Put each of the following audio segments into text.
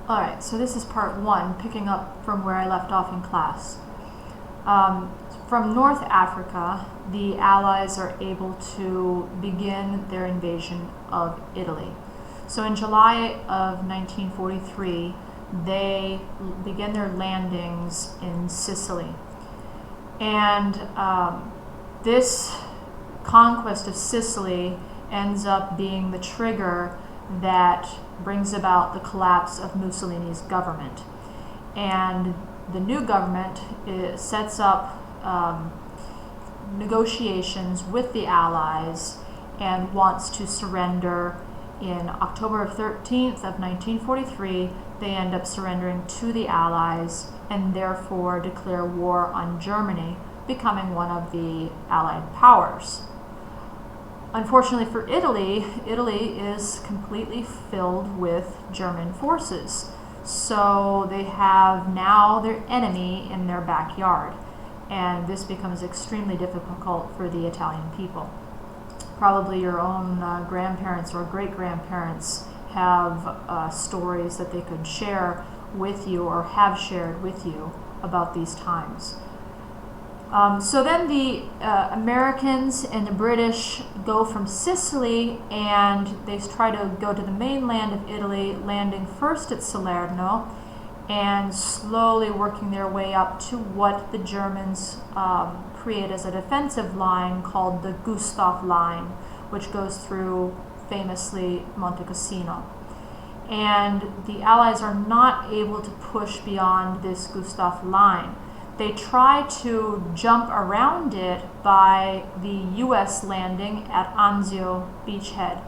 Alright, so this is part one, picking up from where I left off in class. From North Africa, the Allies are able to begin their invasion of Italy. So in July of 1943, they begin their landings in Sicily. And this conquest of Sicily ends up being the trigger that brings about the collapse of Mussolini's government. And the new government sets up negotiations with the Allies and wants to surrender. In October 13th of 1943, they end up surrendering to the Allies and therefore declare war on Germany, becoming one of the Allied powers. Unfortunately for Italy, Italy is completely filled with German forces. So they have now their enemy in their backyard. And this becomes extremely difficult for the Italian people. Probably your own grandparents or great-grandparents have stories that they could share with you or have shared with you about these times. So then the Americans and the British go from Sicily and they try to go to the mainland of Italy, landing first at Salerno and slowly working their way up to what the Germans create as a defensive line called the Gustav Line, which goes through famously Monte Cassino. And the Allies are not able to push beyond this Gustav Line. They try to jump around it by the U.S. landing at Anzio beachhead.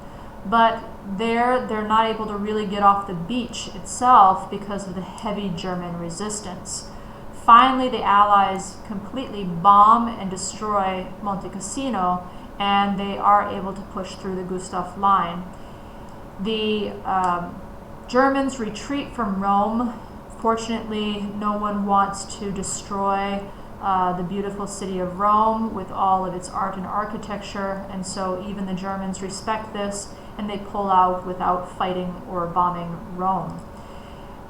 But they're not able to really get off the beach itself because of the heavy German resistance. Finally, the Allies completely bomb and destroy Monte Cassino, and they are able to push through the Gustav Line. The Germans retreat from Rome. Fortunately, no one wants to destroy the beautiful city of Rome with all of its art and architecture, and so even the Germans respect this, and they pull out without fighting or bombing Rome.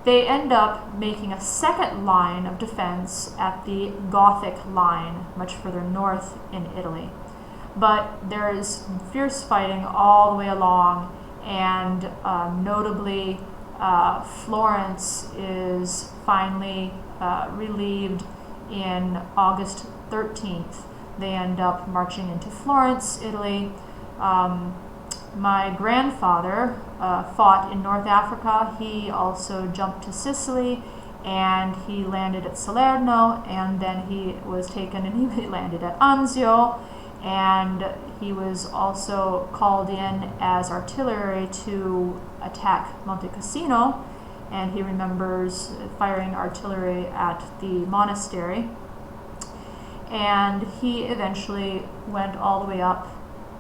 They end up making a second line of defense at the Gothic Line, much further north in Italy. But there is fierce fighting all the way along, and notably Florence is finally relieved in August 13th. They end up marching into Florence, Italy. My grandfather fought in North Africa. He also jumped to Sicily, and he landed at Salerno, and then he was taken and he landed at Anzio, and he was also called in as artillery to attack Monte Cassino, and he remembers firing artillery at the monastery. And he eventually went all the way up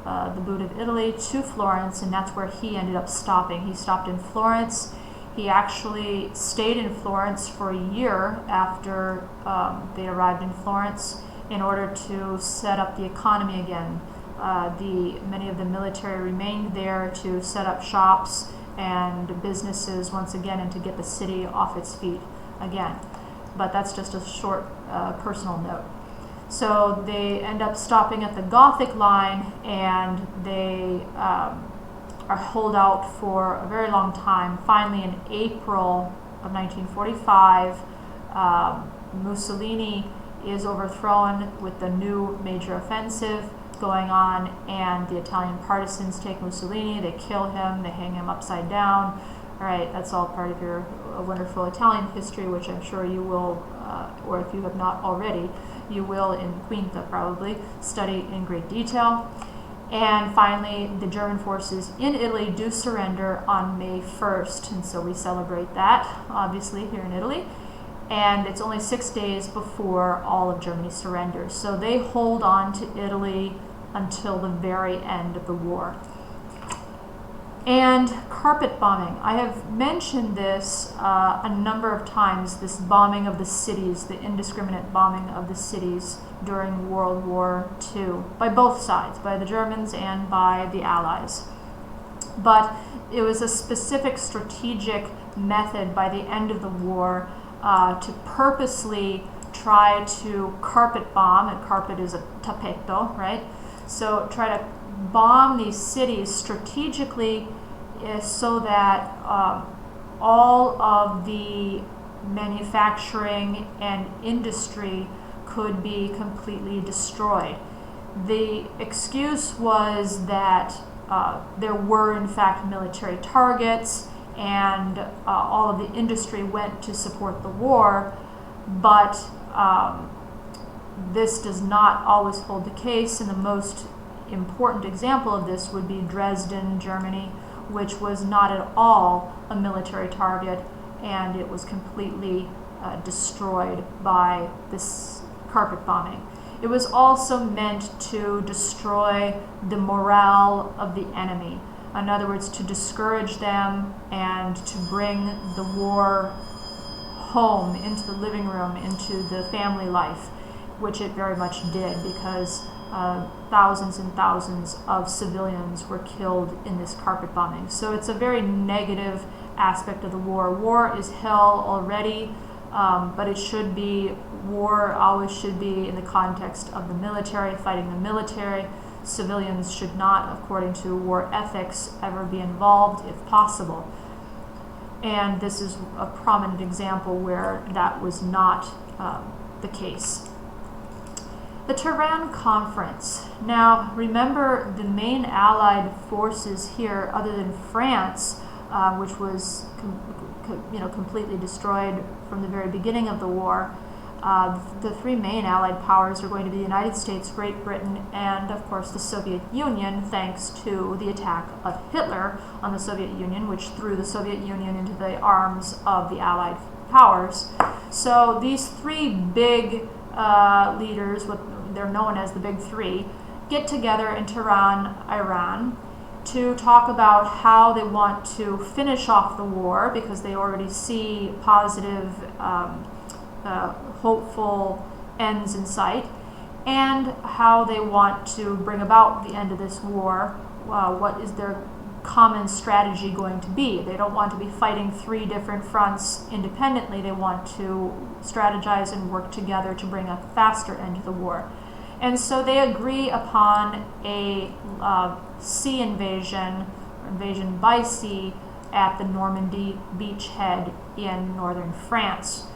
the boot of Italy to Florence, and that's where he ended up stopping. He stopped in Florence. He actually stayed in Florence for a year after they arrived in Florence in order to set up the economy again. Many of the military remained there to set up shops and businesses once again and to get the city off its feet again. But that's just a short personal note. So they end up stopping at the Gothic Line, and they are holed out for a very long time. Finally, in April of 1945, Mussolini is overthrown with the new major offensive going on, and the Italian partisans take Mussolini, they kill him, they hang him upside down. All right, that's all part of your wonderful Italian history, which I'm sure you will, or if you have not already, you will in Quinta probably, study in great detail. And finally, the German forces in Italy do surrender on May 1st, and so we celebrate that, obviously, here in Italy. And it's only 6 days before all of Germany surrenders. So they hold on to Italy until the very end of the war. And carpet bombing. I have mentioned this a number of times, this bombing of the cities, the indiscriminate bombing of the cities during World War II, by both sides, by the Germans and by the Allies. But it was a specific strategic method by the end of the war to purposely try to carpet bomb, and carpet is a tappeto, right? So try to bomb these cities strategically so that all of the manufacturing and industry could be completely destroyed. The excuse was that there were in fact military targets and all of the industry went to support the war, but this does not always hold the case, and the most important example of this would be Dresden, Germany, which was not at all a military target, and it was completely destroyed by this carpet bombing. It was also meant to destroy the morale of the enemy. In other words, to discourage them and to bring the war home into the living room, into the family life, which it very much did, because thousands and thousands of civilians were killed in this carpet bombing. So it's a very negative aspect of the war. War is hell already, but it should be, war always should be in the context of the military, fighting the military. Civilians should not, according to war ethics, ever be involved if possible. And this is a prominent example where that was not the case. The Tehran Conference. Now, remember, the main Allied forces here, other than France, which was completely destroyed from the very beginning of the war, the three main Allied powers are going to be the United States, Great Britain, and of course the Soviet Union, thanks to the attack of Hitler on the Soviet Union, which threw the Soviet Union into the arms of the Allied powers. So these three big leaders, what they're known as the Big Three, get together in Tehran, Iran, to talk about how they want to finish off the war, because they already see positive, hopeful ends in sight, and how they want to bring about the end of this war. What is their common strategy going to be? They don't want to be fighting three different fronts independently. They want to strategize and work together to bring a faster end to the war. And so they agree upon a sea invasion, or invasion by sea, at the Normandy beachhead in northern France.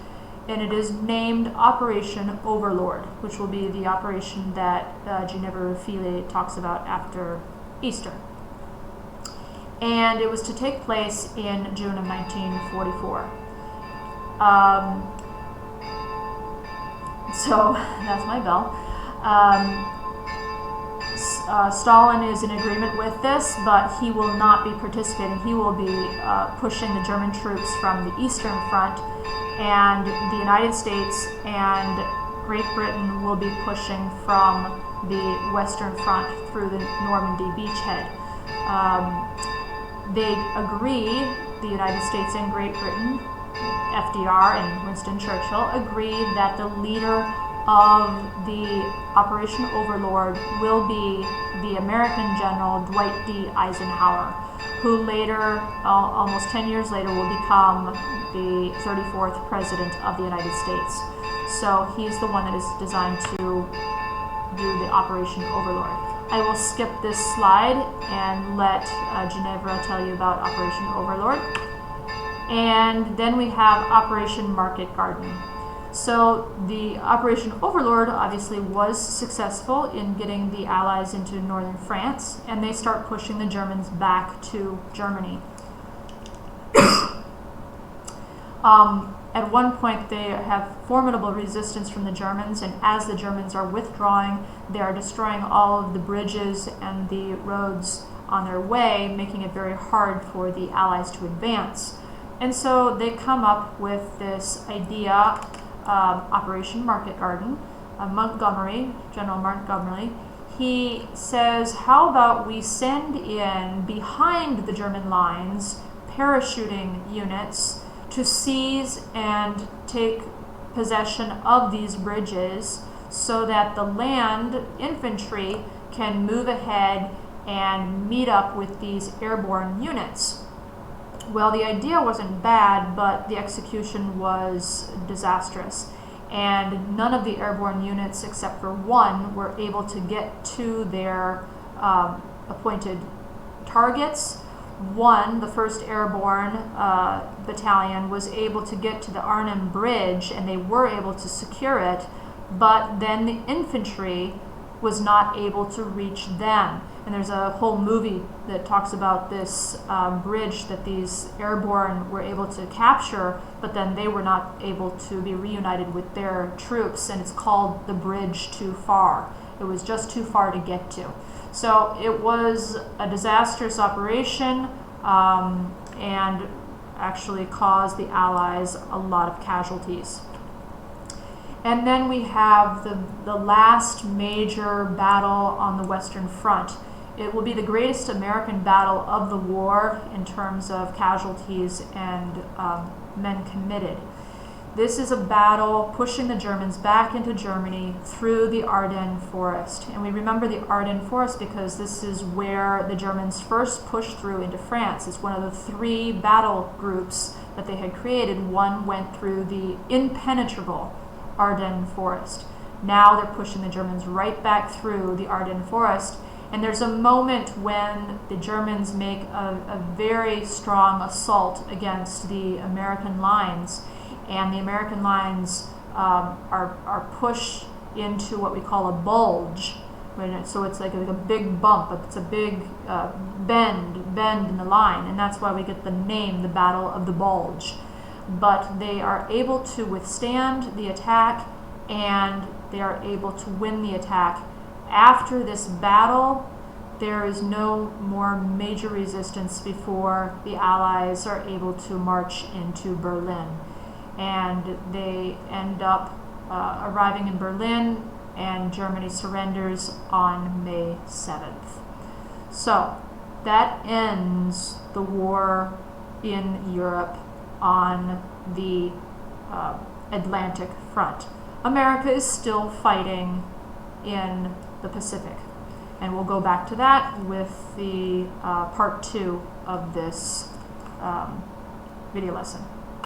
And it is named Operation Overlord, which will be the operation that WWII talks about after Easter. And it was to take place in June of 1944. So that's my bell. Stalin is in agreement with this, but he will not be participating. He will be pushing the German troops from the Eastern Front, and the United States and Great Britain will be pushing from the Western Front through the Normandy beachhead. They agree, the United States and Great Britain, FDR and Winston Churchill, agree that the leader of the Operation Overlord will be the American General Dwight D. Eisenhower, who later, almost 10 years later, will become the 34th President of the United States. So he's the one that is designed to do the Operation Overlord. I will skip this slide and let Ginevra tell you about Operation Overlord. And then we have Operation Market Garden. So the Operation Overlord obviously was successful in getting the Allies into northern France, and they start pushing the Germans back to Germany. At one point they have formidable resistance from the Germans, and as the Germans are withdrawing, they are destroying all of the bridges and the roads on their way, making it very hard for the Allies to advance. And so they come up with this idea, Operation Market Garden. Montgomery, General Montgomery, he says, how about we send in behind the German lines parachuting units to seize and take possession of these bridges so that the land infantry can move ahead and meet up with these airborne units. Well, the idea wasn't bad, but the execution was disastrous. And none of the airborne units, except for one, were able to get to their appointed targets. One, the 1st Airborne Battalion, was able to get to the Arnhem Bridge, and they were able to secure it, but then the infantry was not able to reach them. And there's a whole movie that talks about this bridge that these airborne were able to capture, but then they were not able to be reunited with their troops, and it's called the Bridge Too Far. It was just too far to get to. So it was a disastrous operation and actually caused the Allies a lot of casualties. And then we have the last major battle on the Western Front. It will be the greatest American battle of the war in terms of casualties and men committed. This is a battle pushing the Germans back into Germany through the Ardennes Forest. And we remember the Ardennes Forest because this is where the Germans first pushed through into France. It's one of the 3 battle groups that they had created. One went through the impenetrable Ardennes Forest. Now they're pushing the Germans right back through the Ardennes Forest. And there's a moment when the Germans make a very strong assault against the American lines. And the American lines are pushed into what we call a bulge. So it's like a big bump. It's a big bend in the line. And that's why we get the name, the Battle of the Bulge. But they are able to withstand the attack, and they are able to win the attack. After this battle, there is no more major resistance before the Allies are able to march into Berlin. And they end up arriving in Berlin, and Germany surrenders on May 7th. So that ends the war in Europe on the Atlantic front. America is still fighting in the Pacific. And we'll go back to that with the part 2 of this video lesson.